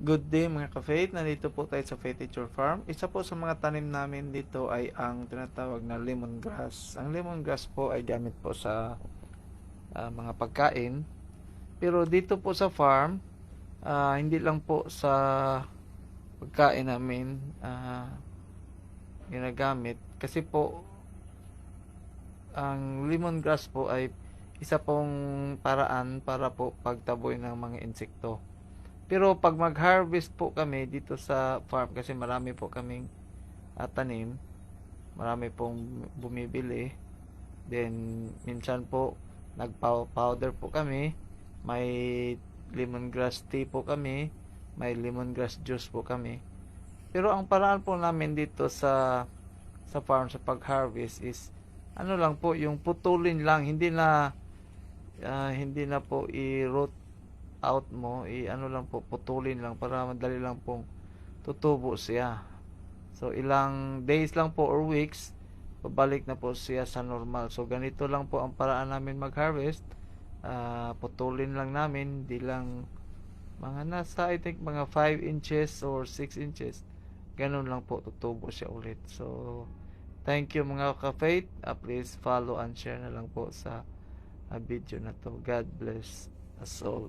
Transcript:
Good day mga ka-Faith, nandito po tayo sa Faith Nature Farm. Isa po sa mga tanim namin dito ay ang tinatawag na lemongrass. Ang lemongrass po ay gamit po sa mga pagkain. Pero dito po sa farm, hindi lang po sa pagkain namin ginagamit. Kasi po, ang lemongrass po ay isa pong paraan para po pagtaboy ng mga insekto. Pero pag mag-harvest po kami dito sa farm, kasi marami po kaming tanim, marami pong bumibili. Then minsan po nag-powder po kami, may lemongrass tea po kami, may lemongrass juice po kami. Pero ang paraan po namin dito sa farm sa pag-harvest is ano lang po, yung putulin lang, hindi na po i-root out mo, ano lang po, putulin lang para madali lang pong tutubo siya. So ilang days lang po or weeks, babalik na po siya sa normal. So ganito lang po ang paraan namin mag-harvest. Putulin lang namin, di lang mga nasa I think mga 5 inches or 6 inches. Ganun lang po tutubo siya ulit. So thank you mga ka-faith. Please follow and share na lang po sa video na to. God bless us all.